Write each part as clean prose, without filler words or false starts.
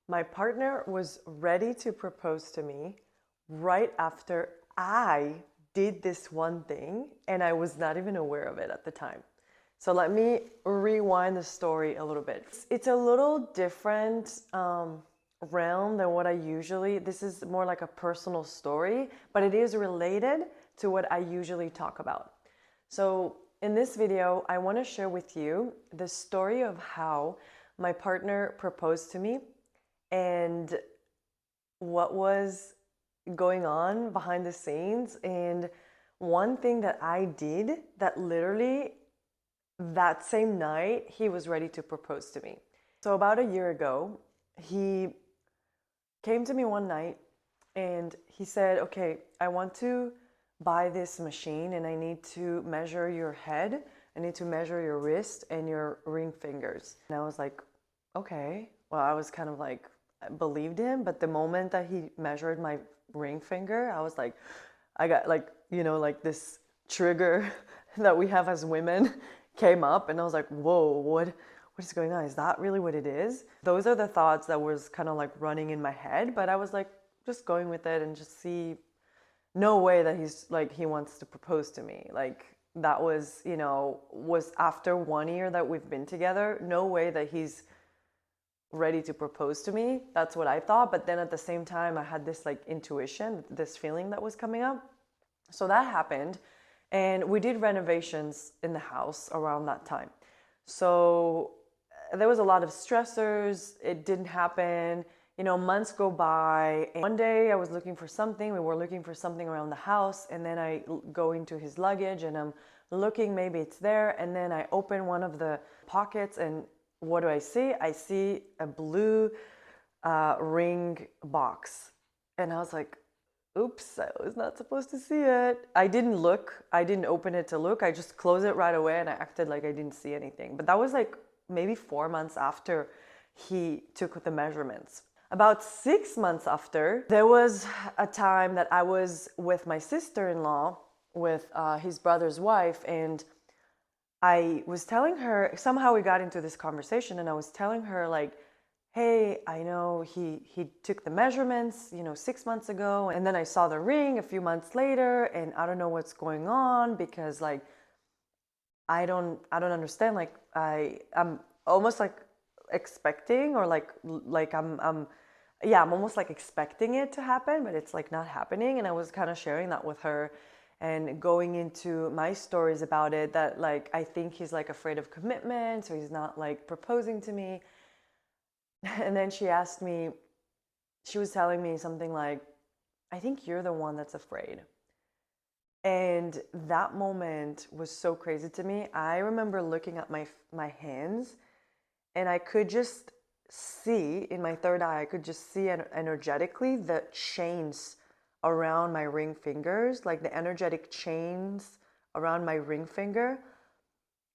My partner was ready to propose to me right after I did this one thing, and I was not even aware of it at the time. So let me rewind the story a little bit. It's a little different realm than what I usually, this is more like a personal story, but it is related to what I usually talk about. So in this video, I want to share with you the story of how my partner proposed to me and what was going on behind the scenes. And one thing that I did that literally that same night he was ready to propose to me. So about a year ago, he came to me one night and he said, okay, I want to buy this machine and I need to measure your head. I need to measure your wrist and your ring fingers. And I was like, okay. Well, I was kind of like, I believed him, but the moment that he measured my ring finger, I was like, I got like, like this trigger that we have as women came up, and I was like, whoa, what is going on? Is that really what it is? Those are the thoughts that was kind of like running in my head, but I was like, just going with it and just see, no way that he's like, he wants to propose to me. Like that was, was after 1 year that we've been together. No way that he's ready to propose to me. That's what I thought. But then at the same time, I had this like intuition, this feeling that was coming up. So that happened. And we did renovations in the house around that time. So there was a lot of stressors. It didn't happen. Months go by. And one day I was looking for something. We were looking for something around the house. And then I go into his luggage and I'm looking, maybe it's there. And then I open one of the pockets and what do I see? I see a blue ring box. And I was like, oops, I was not supposed to see it. I didn't look. I didn't open it to look. I just closed it right away and I acted like I didn't see anything. But that was like maybe 4 months after he took the measurements. About 6 months after, there was a time that I was with my sister-in-law, with his brother's wife, and I was telling her, somehow we got into this conversation and I was telling her like, hey, I know he took the measurements, 6 months ago, and then I saw the ring a few months later and I don't know what's going on because like I don't understand. Like I'm almost like expecting or like I'm almost like expecting it to happen, but it's like not happening. And I was kind of sharing that with her and going into my stories about it, that like I think he's like afraid of commitment, so he's not like proposing to me. And then she asked me, she was telling me something like, I think you're the one that's afraid. And that moment was so crazy to me. I remember looking at my hands and I could just see in my third eye, I could just see energetically the chains around my ring fingers, like the energetic chains around my ring finger.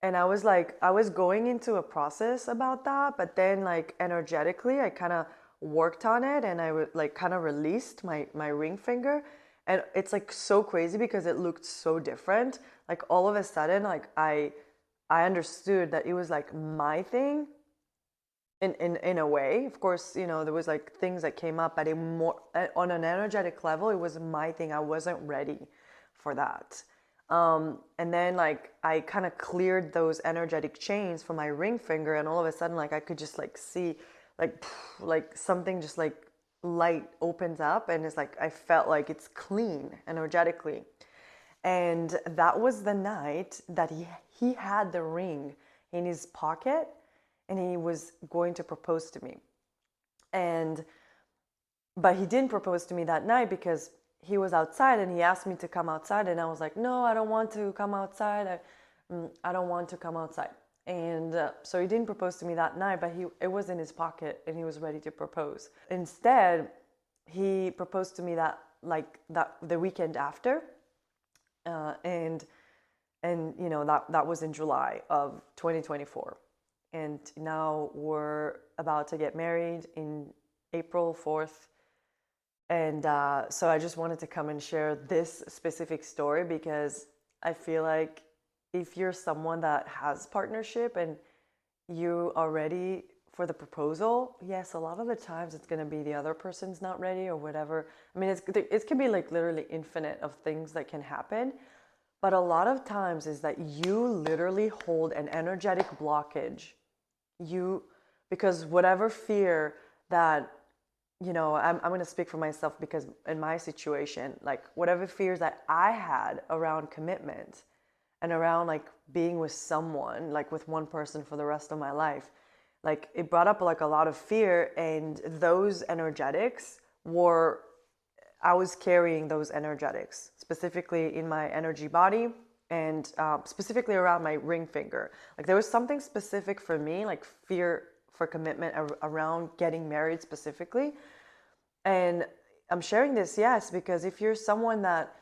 And I was like, I was going into a process about that, but then like energetically, I kind of worked on it and I would like kind of released my ring finger. And it's like so crazy because it looked so different. Like all of a sudden, like I understood that it was like my thing in a way. Of course, there was like things that came up, but on an energetic level, it was my thing. I wasn't ready for that. And then like I kind of cleared those energetic chains from my ring finger, and all of a sudden like I could just like see like like something just like light opens up, and it's like I felt like it's clean energetically. And that was the night that he had the ring in his pocket and he was going to propose to me. And but he didn't propose to me that night because he was outside and he asked me to come outside, and I was like, no, I don't want to come outside. I don't want to come outside. And so he didn't propose to me that night, but it was in his pocket and he was ready to propose. Instead, he proposed to me that the weekend after, and that was in July of 2024, and now we're about to get married in April 4th. And so I just wanted to come and share this specific story because I feel like if you're someone that has partnership and you are ready for the proposal, yes, a lot of the times it's going to be the other person's not ready or whatever. I mean, it can be like literally infinite of things that can happen. But a lot of times is that you literally hold an energetic blockage. Because whatever fear that, I'm going to speak for myself, because in my situation, like whatever fears that I had around commitment and around like being with someone, like with one person for the rest of my life, like it brought up like a lot of fear, and those energetics were, I was carrying those energetics specifically in my energy body, and specifically around my ring finger. Like there was something specific for me, like fear for commitment around getting married specifically. And I'm sharing this, yes, because if you're someone that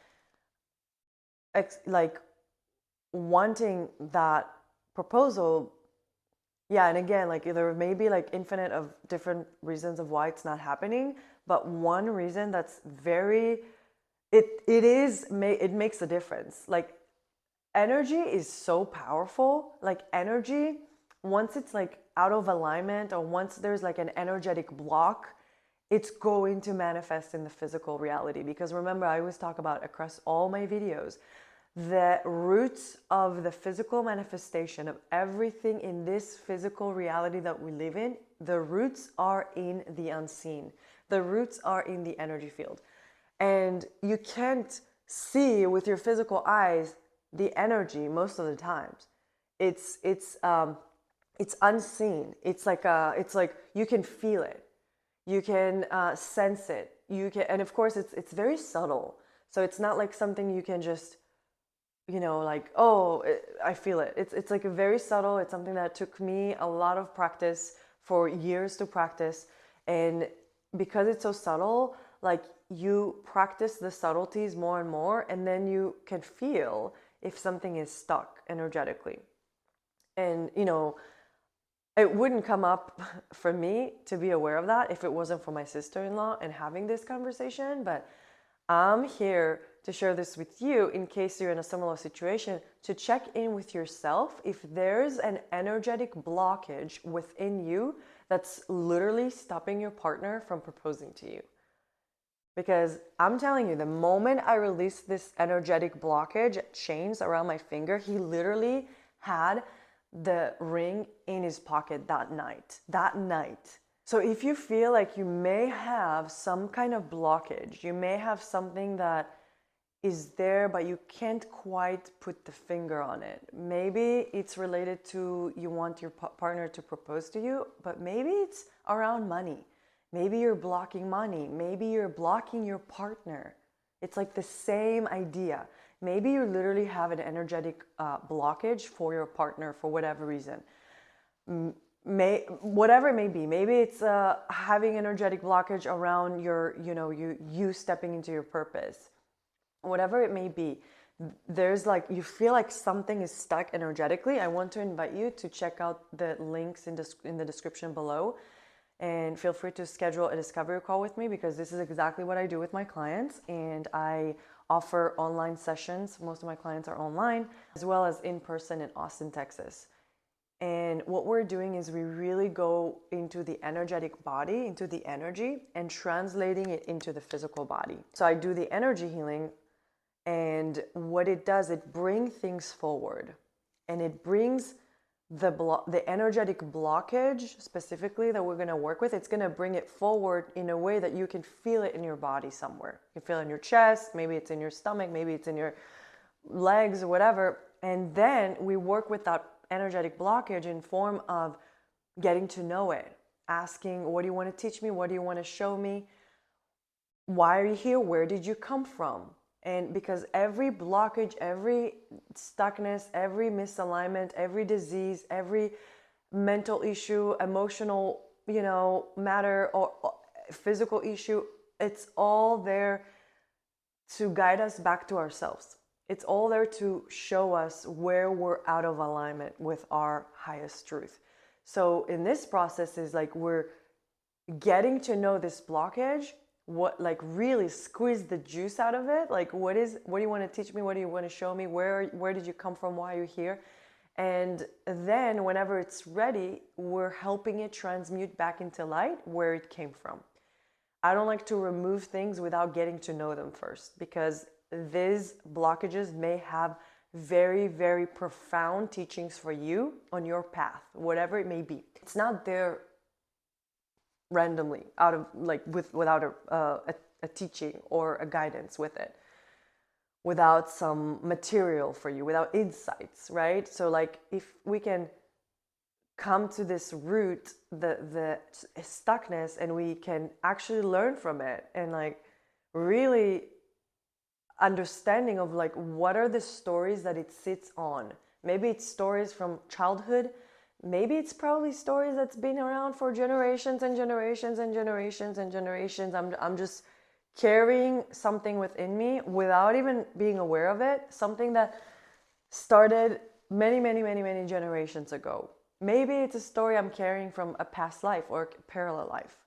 like wanting that proposal, yeah, and again, like there may be like infinite of different reasons of why it's not happening, but one reason that's very, it makes a difference. Like energy is so powerful. Like energy, once it's like out of alignment, or once there's like an energetic block, it's going to manifest in the physical reality. Because remember, I always talk about across all my videos, the roots of the physical manifestation of everything in this physical reality that we live in, the roots are in the unseen. The roots are in the energy field. And you can't see with your physical eyes the energy most of the times. It's unseen. It's like you can feel it. You can sense it. And of course it's very subtle. So it's not like something you can just, like, oh, I feel it. It's like a very subtle. It's something that took me a lot of practice, for years to practice. And because it's so subtle, like you practice the subtleties more and more, and then you can feel if something is stuck energetically. And, it wouldn't come up for me to be aware of that if it wasn't for my sister-in-law and having this conversation. But I'm here to share this with you in case you're in a similar situation, to check in with yourself if there's an energetic blockage within you that's literally stopping your partner from proposing to you. Because I'm telling you, the moment I released this energetic blockage, chains around my finger, he literally had the ring in his pocket that night. So if you feel like you may have some kind of blockage, you may have something that is there, but you can't quite put the finger on it. Maybe it's related to you want your partner to propose to you, but maybe it's around money. Maybe you're blocking money. Maybe you're blocking your partner. It's like the same idea. Maybe you literally have an energetic blockage for your partner for whatever reason. Whatever it may be. Maybe it's having energetic blockage around your, you stepping into your purpose. Whatever it may be, there's like, you feel like something is stuck energetically. I want to invite you to check out the links in the description below. And feel free to schedule a discovery call with me, because this is exactly what I do with my clients. And I offer online sessions. Most of my clients are online, as well as in person in Austin, Texas. And what we're doing is we really go into the energetic body, into the energy, and translating it into the physical body. So I do the energy healing, and what it does, it brings things forward, and it brings the energetic blockage specifically that we're going to work with. It's going to bring it forward in a way that you can feel it in your body somewhere. You can feel it in your chest, maybe it's in your stomach, maybe it's in your legs or whatever. And then we work with that energetic blockage in form of getting to know it, asking, what do you want to teach me? What do you want to show me? Why are you here? Where did you come from? And because every blockage, every stuckness, every misalignment, every disease, every mental issue, emotional, matter, or physical issue, it's all there to guide us back to ourselves. It's all there to show us where we're out of alignment with our highest truth. So in this process is like we're getting to know this blockage, what, like really squeeze the juice out of it. Like what do you want to teach me? What do you want to show me? Where did you come from? Why are you here? And then whenever it's ready, we're helping it transmute back into light where it came from. I don't like to remove things without getting to know them first, because these blockages may have very, very profound teachings for you on your path, whatever it may be. It's not there randomly out of without a teaching or a guidance with it, without some material for you, without insights, right? So like if we can come to this root, the stuckness, and we can actually learn from it, and like really understanding of like what are the stories that it sits on. Maybe it's stories from childhood, maybe it's probably stories that's been around for generations and generations and generations and generations. I'm just carrying something within me without even being aware of it, something that started many, many, many, many generations ago. Maybe it's a story I'm carrying from a past life or a parallel life.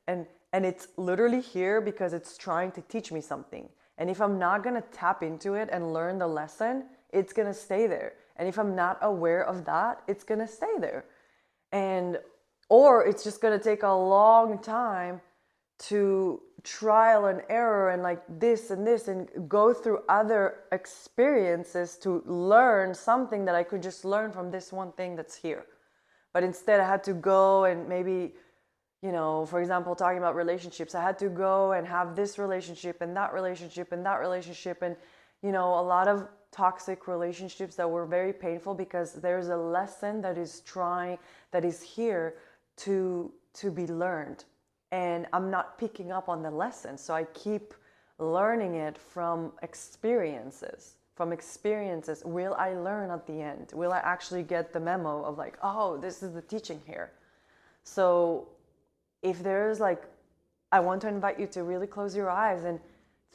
and it's literally here because it's trying to teach me something. And if I'm not going to tap into it and learn the lesson, it's going to stay there. And if I'm not aware of that, it's going to stay there. Or it's just going to take a long time to trial and error and like this and go through other experiences to learn something that I could just learn from this one thing that's here. But instead I had to go and maybe, for example, talking about relationships, I had to go and have this relationship and that relationship and that relationship, and a lot of toxic relationships that were very painful because there's a lesson that is here to be learned. And I'm not picking up on the lesson, so I keep learning it from experiences. Will I learn at the end? Will I actually get the memo of like, oh, this is the teaching here? So if there's like, I want to invite you to really close your eyes and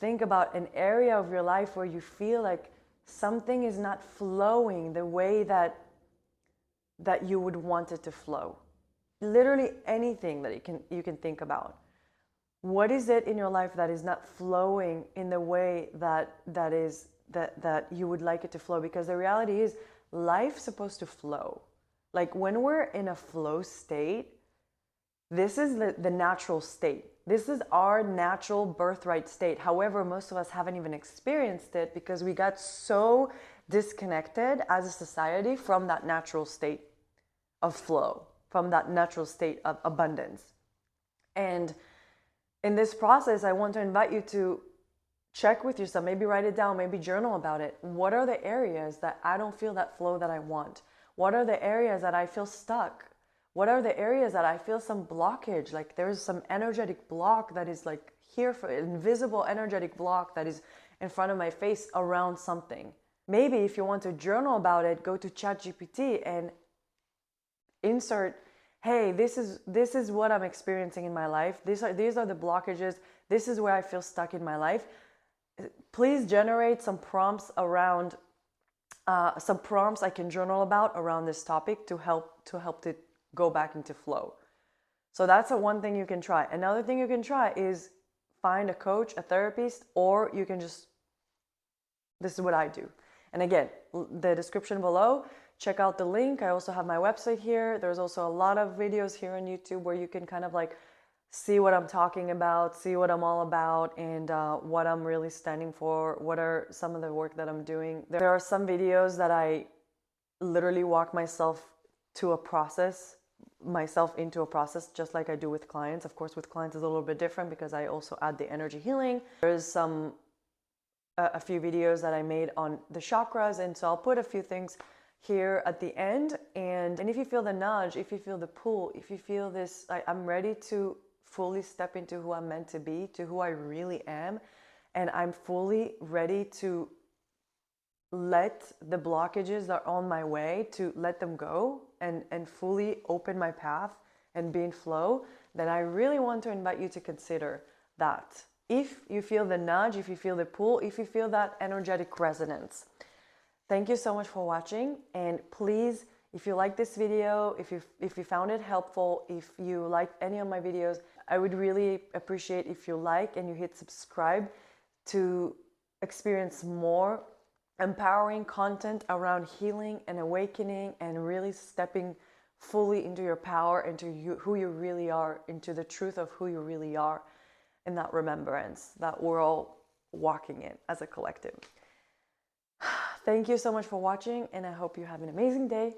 think about an area of your life where you feel like something is not flowing the way that you would want it to flow. Literally anything that you can think about. What is it in your life that is not flowing in the way that you would like it to flow? Because the reality is, life's supposed to flow. Like when we're in a flow state, this is the natural state. This is our natural birthright state. However, most of us haven't even experienced it because we got so disconnected as a society from that natural state of flow, from that natural state of abundance. And in this process, I want to invite you to check with yourself, maybe write it down, maybe journal about it. What are the areas that I don't feel that flow that I want? What are the areas that I feel stuck? What are the areas that I feel some blockage? Like there's some energetic block that is like here, for invisible energetic block that is in front of my face around something. Maybe if you want to journal about it, go to ChatGPT and insert, hey, this is what I'm experiencing in my life. These are the blockages. This is where I feel stuck in my life. Please generate some prompts around some prompts I can journal about around this topic to help to go back into flow. So that's one thing you can try. Another thing you can try is find a coach, a therapist, or you can just, this is what I do. And again, the description below, check out the link. I also have my website here. There's also a lot of videos here on YouTube where you can kind of like see what I'm talking about, see what I'm all about, and what I'm really standing for, what are some of the work that I'm doing. There are some videos that I literally walk myself into a process, just like I do with clients. Of course, with clients is a little bit different because I also add the energy healing. There's a few videos that I made on the chakras, and so I'll put a few things here at the end. And if you feel the nudge, if you feel the pull, if you feel this, I'm ready to fully step into who I'm meant to be, to who I really am, and I'm fully ready to let the blockages that are on my way, to let them go and fully open my path and be in flow, then I really want to invite you to consider that. If you feel the nudge, if you feel the pull, if you feel that energetic resonance. Thank you so much for watching, and please, if you like this video, if you found it helpful, if you like any of my videos, I would really appreciate if you like and you hit subscribe to experience more empowering content around healing and awakening and really stepping fully into your power, into who you really are, into the truth of who you really are, and that remembrance that we're all walking in as a collective. Thank you so much for watching, and I hope you have an amazing day.